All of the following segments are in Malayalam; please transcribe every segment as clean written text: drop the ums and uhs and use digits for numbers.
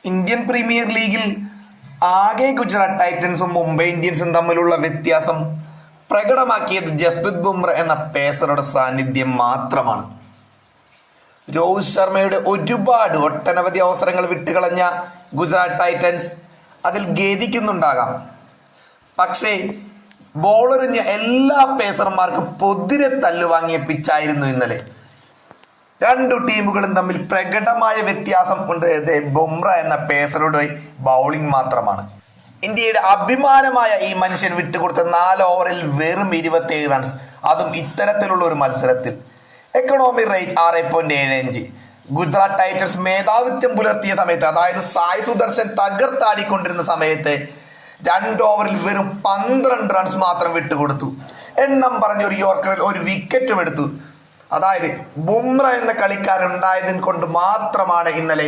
ഇന്ത്യൻ പ്രീമിയർ ലീഗിൽ ആകെ ഗുജറാത്ത് ടൈറ്റൻസും മുംബൈ ഇന്ത്യൻസും തമ്മിലുള്ള വ്യത്യാസം പ്രകടമാക്കിയത് ജസ്പ്രീത് ബുംറ എന്ന പേസറുടെ സാന്നിധ്യം മാത്രമാണ്. രോഹിത് ശർമ്മയുടെ ഒട്ടനവധി അവസരങ്ങൾ വിട്ടുകളഞ്ഞ ഗുജറാത്ത് ടൈറ്റൻസ് അതിൽ ഖേദിക്കുന്നുണ്ടാകാം. പക്ഷേ ബോളെറിഞ്ഞ എല്ലാ പേസർമാർക്കും പൊതിരെ തല്ലുവാങ്ങിയ പിച്ചായിരുന്നു ഇന്നലെ. രണ്ടു ടീമുകളും തമ്മിൽ പ്രകടമായ വ്യത്യാസം കൊണ്ട് ബുംറ എന്ന പേസറുടെ ബൗളിംഗ് മാത്രമാണ്. ഇന്ത്യയുടെ അഭിമാനമായ ഈ മനുഷ്യൻ വിട്ടുകൊടുത്ത 4 ഓവറിൽ വെറും 27 റൺസ്, അതും ഇത്തരത്തിലുള്ള ഒരു മത്സരത്തിൽ. Economy rate 6.75. ഗുജറാത്ത് ടൈറ്റൻസ് മേധാവിത്വം പുലർത്തിയ സമയത്ത്, അതായത് സായ് സുദർശൻ തകർത്താടിക്കൊണ്ടിരുന്ന സമയത്ത് 2 ഓവറിൽ വെറും 12 റൺസ് മാത്രം വിട്ടുകൊടുത്തു. എണ്ണം പറഞ്ഞ ഒരു യോർക്കറിൽ ഒരു വിക്കറ്റും എടുത്തു. അതായത് ബുംറ എന്ന കളിക്കാരൻ ഉണ്ടായതിന് കൊണ്ട് മാത്രമാണ് ഇന്നലെ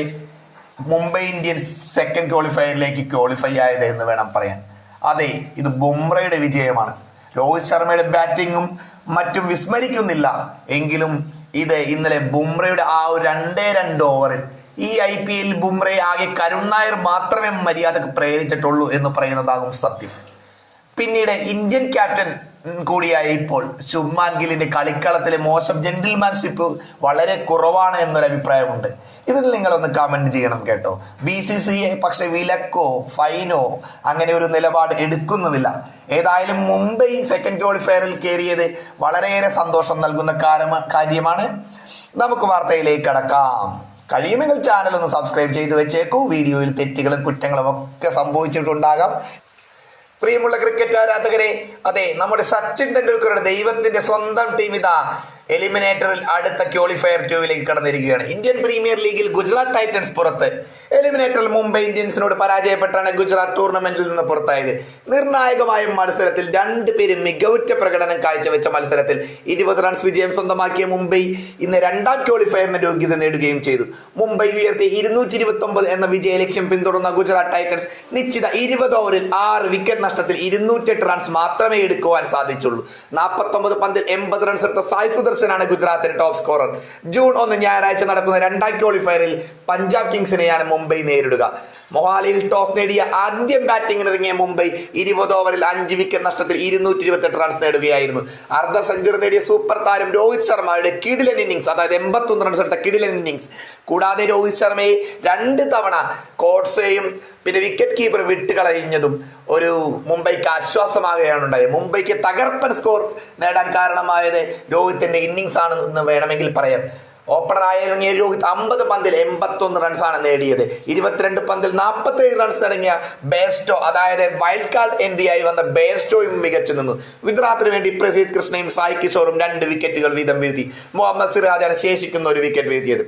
മുംബൈ ഇന്ത്യൻസ് സെക്കൻഡ് ക്വാളിഫയറിലേക്ക് ക്വാളിഫൈ ആയത് എന്ന് വേണം പറയാൻ. അതെ, ഇത് ബുംറയുടെ വിജയമാണ്. രോഹിത് ശർമ്മയുടെ ബാറ്റിങ്ങും മറ്റും വിസ്മരിക്കുന്നില്ല എങ്കിലും ഇത് ഇന്നലെ ബുംറയുടെ ആ ഒരു 2 ഓവറിൽ ഈ IPL ബുംറയെ ആകെ കരുൺ നായർ മാത്രമേ മര്യാദക്ക് പ്രേരിച്ചിട്ടുള്ളൂ എന്ന് പറയുന്നതാകും സത്യം. പിന്നീട് ഇന്ത്യൻ ക്യാപ്റ്റൻ കൂടിയായ ഇപ്പോൾ ശുഭ്മാൻ ഗില്ലിന്റെ കളിക്കളത്തിലെ മോശം ജെന്റിൽമാൻഷിപ്പ് വളരെ കുറവാണ് എന്നൊരു അഭിപ്രായമുണ്ട്. ഇതിൽ നിങ്ങളൊന്ന് കമന്റ് ചെയ്യണം കേട്ടോ. BCCI പക്ഷെ വിലക്കോ ഫൈനോ അങ്ങനെ ഒരു നിലപാട് എടുക്കുന്നുമില്ല. ഏതായാലും മുംബൈ സെക്കൻഡ് ക്വാളിഫയറിൽ കയറിയത് വളരെയേറെ സന്തോഷം നൽകുന്ന കാര്യമാണ്. നമുക്ക് വാർത്തയിലേക്ക് കടക്കാം. കഴിയുമെങ്കിൽ ചാനൽ ഒന്ന് സബ്സ്ക്രൈബ് ചെയ്ത് വെച്ചേക്കൂ. വീഡിയോയിൽ തെറ്റുകളും കുറ്റങ്ങളും ഒക്കെ സംഭവിച്ചിട്ടുണ്ടാകാം. പ്രിയമുള്ള ക്രിക്കറ്റ് ആരാധകരെ, അതെ, നമ്മുടെ സച്ചിൻ ടെണ്ടുൽക്കറുടെ ദൈവത്തിന്റെ സ്വന്തം ടീം ഇതാ എലിമിനേറ്ററിൽ അടുത്ത ക്വാളിഫയർ 2 കടന്നിരിക്കുകയാണ്. ഇന്ത്യൻ പ്രീമിയർ ലീഗിൽ ഗുജറാത്ത് ടൈറ്റൻസ് പുറത്ത്. എലിമിനേറ്ററിൽ മുംബൈ ഇന്ത്യൻസിനോട് പരാജയപ്പെട്ടാണ് ഗുജറാത്ത് ടൂർണമെന്റിൽ നിന്ന് പുറത്തായത്. നിർണായകമായ മത്സരത്തിൽ 2 പേരും മികവുറ്റ പ്രകടനം കാഴ്ചവെച്ച മത്സരത്തിൽ 20 റൺസ് വിജയം സ്വന്തമാക്കിയ മുംബൈ ഇന്ന് 2ാം ക്വാളിഫയറിന് യോഗ്യത നേടുകയും ചെയ്തു. മുംബൈ ഉയർത്തിയ 229 എന്ന വിജയ ലക്ഷ്യം പിന്തുടർന്ന ഗുജറാത്ത് ടൈറ്റൻസ് നിശ്ചിത 20 ഓവറിൽ 6 വിക്കറ്റ് നഷ്ടത്തിൽ 208 റൺസ് മാത്രമേ എടുക്കുവാൻ സാധിച്ചുള്ളൂ. 49 പന്തിൽ 80 റൺസ് എടുത്ത സായ് സുദർശനാണ് ഗുജറാത്തിന്റെ ടോപ്പ് സ്കോറർ. ജൂൺ 1 ഞായറാഴ്ച നടക്കുന്ന 2ാം ക്വാളിഫയറിൽ പഞ്ചാബ് കിങ്സിനെയാണ് മുംബൈ നേരിടുക. മൊഹാലിയിൽ ടോസ് നേടിയ ആദ്യം ബാറ്റിംഗിനിറങ്ങിയ മുംബൈ 20 ഓവറിൽ 5 വിക്കറ്റ് നഷ്ടത്തിൽ 228 റൺസ് നേടുകയായിരുന്നു. അർദ്ധ സെഞ്ചുറി നേടിയ സൂപ്പർ താരം രോഹിത് ശർമ്മയുടെ കിടിലൻ ഇന്നിംഗ്സ്, അതായത് 81 റൺസ് എടുത്ത കിടിലൻ ഇന്നിംഗ്സ് കൂടാതെ രോഹിത് ശർമ്മയെ 2 തവണ കോട്സയും പിന്നെ വിക്കറ്റ് കീപ്പർ വിട്ടുകളഞ്ഞതും ഒരു മുംബൈക്ക് ആശ്വാസമാകുകയാണ് ഉണ്ടായത്. മുംബൈക്ക് തകർപ്പൻ സ്കോർ നേടാൻ കാരണമായത് രോഹിത്തിന്റെ ഇന്നിംഗ്സ് ആണെന്ന് വേണമെങ്കിൽ പറയാം. ഓപ്പണറായി ഇറങ്ങിയ രോഹിത് 50 പന്തിൽ 81 റൺസാണ് നേടിയത്. 22 പന്തിൽ 47 റൺസ് തുടങ്ങിയ ബേർസ്റ്റോ, അതായത് വൈൽഡ് കാർഡ് എൻട്രി ആയി വന്ന ബേർസ്റ്റോയും മികച്ചു നിന്നു. ഗുജറാത്തിന് വേണ്ടി പ്രസീദ് കൃഷ്ണയും സായ് കിഷോറും 2 വിക്കറ്റുകൾ വീതം വീഴ്ത്തി. മുഹമ്മദ് സിറാജാണ് ശേഷിക്കുന്ന ഒരു വിക്കറ്റ് വീഴ്ത്തിയത്.